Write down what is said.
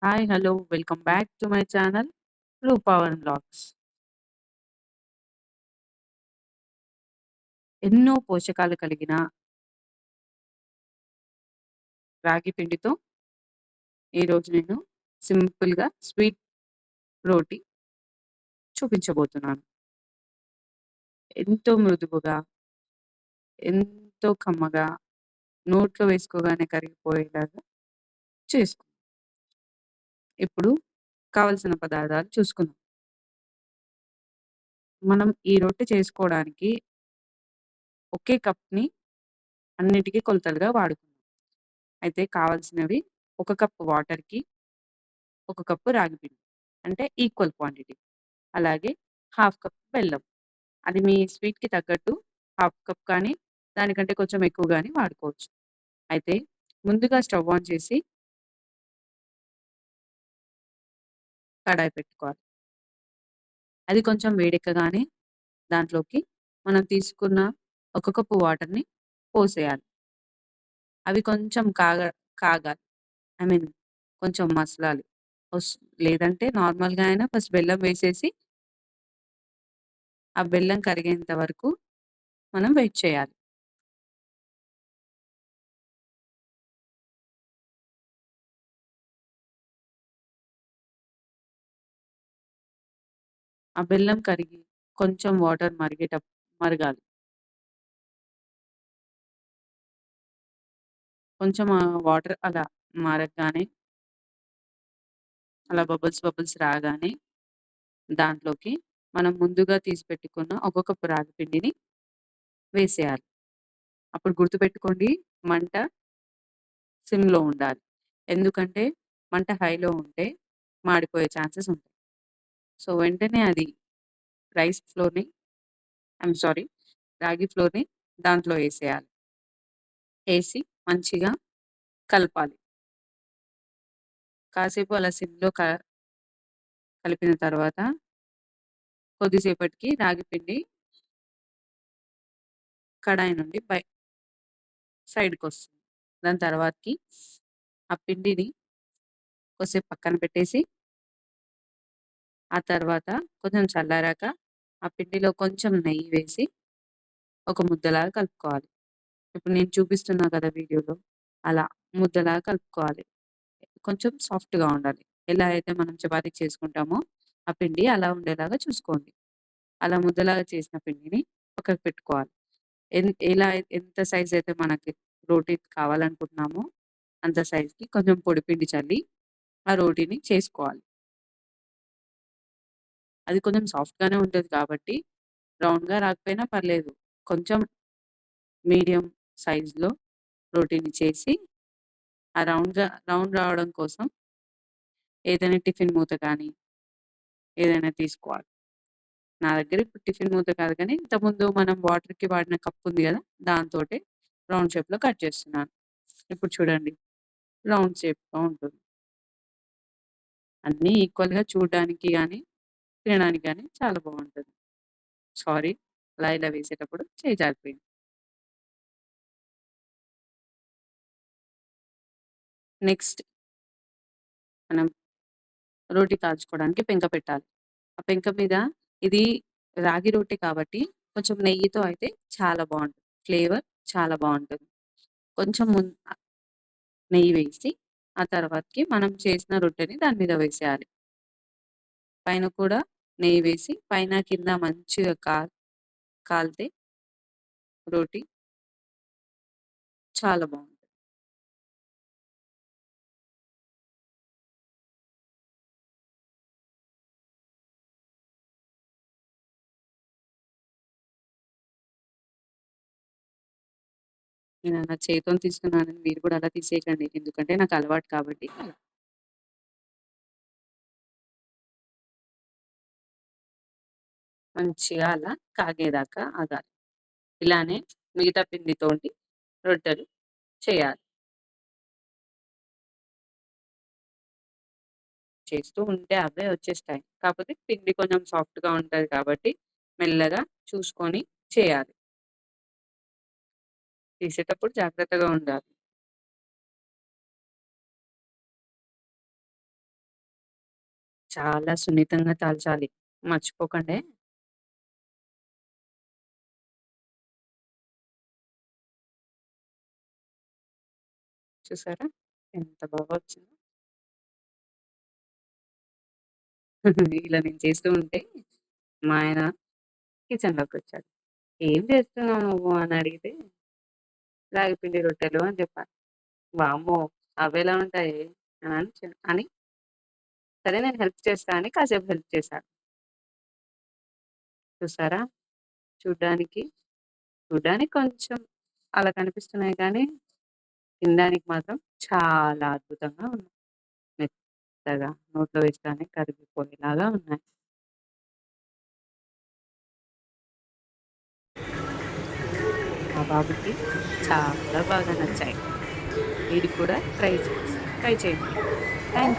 Hi! Hello! Welcome back to my channel రూపావన్ vlogs. ఎన్నో పోషకాలు కలిగిన రాగి పిండితో ఈరోజు నేను సింపుల్‌గా స్వీట్ రోటి చూపించబోతున్నాను. ఎంతో మృదువుగా, ఎంతో కమ్మగా, నోట్లో వేసుకోగానే కరిగిపోయేలాగా చేసుకున్నాను. ఇప్పుడు కావాల్సిన పదార్థాలు చూసుకుందాం. మనం ఈ రొట్టె చేసుకోవడానికి ఒకే కప్‌ని అన్నిటికి కొలతలుగా వాడుకుందాం. అయితే కావాల్సినవి ఒక కప్ వాటర్‌కి, ఒక కప్పు రాగి పిండి. అంటే ఈక్వల్ క్వాంటిటీ. అలాగే హాఫ్ కప్ బెల్లం. అది మీ స్వీట్‌కి తగ్గట్టు హాఫ్ కప్ కానీ, దానికంటే కొంచెం ఎక్కువ గాని వాడుకోవచ్చు. అయితే ముందుగా స్టవ్ ఆన్ చేసి కడాయి పెట్టుకోవాలి. అది కొంచెం వేడెక్కగానే దాంట్లోకి మనం తీసుకున్న ఒక కప్పు వాటర్‌ని పోసేయాలి. అవి కొంచెం కాగాలి. ఐ మీన్ కొంచెం మసలాలి. ఒస్ లేదంటే నార్మల్‌గా అయినా ఫస్ట్ బెల్లం వేసేసి, ఆ బెల్లం కరిగేంత వరకు మనం వెయిట్ చేయాలి. ఆ బెల్లం కరిగి కొంచెం వాటర్ మరగాలి. కొంచెం వాటర్ అలా మరగ్గానే, అలా బబుల్స్ రాగానే దాంట్లోకి మనం ముందుగా తీసి పెట్టుకున్న ఒక కప్పు రాగి పిండిని వేసేయాలి. అప్పుడు గుర్తుపెట్టుకోండి, మంట సిమ్‌లో ఉండాలి. ఎందుకంటే మంట హైలో ఉంటే మాడిపోయే ఛాన్సెస్ ఉంటాయి. సో, వెంటనే అది రైస్ ఫ్లోర్‌ని సారీ, రాగి ఫ్లోర్‌ని దాంట్లో ఏసేయాలి. ఏసి మంచిగా కలపాలి. కాసేపు అలా సిమ్‌లో కలిపిన తర్వాత కొద్దిసేపటికి రాగి పిండి కడాయి నుండి సైడ్‌కొస్తుంది. దాని తర్వాతకి ఆ పిండిని కొద్దిసేపు పక్కన పెట్టేసి, ఆ తర్వాత కొంచెం చల్లారాక ఆ పిండిలో కొంచెం నెయ్యి వేసి ఒక ముద్దలాగా కలుపుకోవాలి. ఇప్పుడు నేను చూపిస్తున్నా కదా వీడియోలో, అలా ముద్దలాగా కలుపుకోవాలి. కొంచెం సాఫ్ట్‌గా ఉండాలి. ఎలా అయితే మనం చపాతీ చేసుకుంటామో ఆ పిండి అలా ఉండేలాగా చూసుకోండి. అలా ముద్దలాగా చేసిన పిండిని పక్కకు పెట్టుకోవాలి. ఎంత సైజ్ అయితే మనకి రోటీ కావాలనుకుంటున్నామో అంత సైజ్‌కి కొంచెం పొడి పిండి చల్లి ఆ రోటీని చేసుకోవాలి. అది కొంచెం సాఫ్ట్‌గానే ఉంటది కాబట్టి రౌండ్‌గా రాకపోయినా పర్లేదు. కొంచెం మీడియం సైజ్‌లో రోటీని చేసి ఆ రౌండ్ రావడం కోసం ఏదైనా టిఫిన్ మూత కానీ ఏదైనా తీసుకోవాలి. నా దగ్గర ఇప్పుడు టిఫిన్ మూత కాదు కానీ ఇంతకుముందు మనం వాటర్‌కి వాడిన కప్ ఉంది గదా! దాంతోటే రౌండ్ షేప్‌లో కట్ చేస్తున్నాను. ఇప్పుడు చూడండి, రౌండ్ షేప్‌లో ఉంటుంది. అన్నీ ఈక్వల్‌గా చూడడానికి గాని, తినడానికి గాని చాలా బావుంటది. సారీ, అలా ఇలా వేసేటప్పుడు చెయ్యి జారిపోయింది. నెక్స్ట్ మనం రోటి కాల్చుకోవడానికి పెంక పెట్టాలి. ఆ పెంక మీద ఇది రాగి రొట్టె కాబట్టి కొంచెం నెయ్యితో అయితే చాలా బావుంటది. ఫ్లేవర్ చాలా బావుంటది. కొంచెం నెయ్యి వేసి, ఆ తర్వాతకి మనం చేసిన రొట్టెని దాని మీద వేసేయాలి. పైన కూడా నెయ్యి వేసి, పైన కింద మంచిగా కాలితే రోటి చాలా బావుంటది. నేను నా చేత్తోని తీస్తున్నానని మీరు కూడా అలా తీసేయకండి. ఎందుకంటే నాకు అలవాటు కాబట్టి అలా. మంచిగా అలా కాగేదాకా ఆగాలి. ఇలానే మిగతా పిండితోటి రొట్టెలు చేయాలి. చేస్తూ ఉంటే అవే వచ్చేస్తాయి. కాకపోతే పిండి కొంచెం సాఫ్ట్‌గా ఉంటది కాబట్టి మెల్లగా చూసుకొని చేయాలి. తీసేటప్పుడు జాగ్రత్తగా ఉండాలి. చాలా సున్నితంగా కాల్చాలి. మర్చిపోకండే. చూసారా? ఎంత బాగా వచ్చిందో. ఇలా నేను చేస్తూ ఉంటే మా ఆయన కిచెన్‌లోకొచ్చాడు. "ఏం చేస్తున్నావు నువ్వు?" అని అడిగితే, "రాగి పిండి రొట్టెలు" అని చెప్పాను. వామ్మో! అవెలా ఉంటాయి అని సరే నేను హెల్ప్ చేస్తా అని కాసేపు హెల్ప్ చేశాను. చూసారా? చూడ్డానికి, చూడ్డానికి కొంచెం అలా కనిపిస్తున్నాయి కానీ, తినడానికి మాత్రం చాలా అద్భుతంగా ఉన్నాయి. మెత్తగా నోట్లో వేయగానే కరిగిపోయేలాగా ఉన్నాయి. మా బాబుకి చాలా బాగా నచ్చాయి. మీరు కూడా ట్రై చేయండి. థాంక్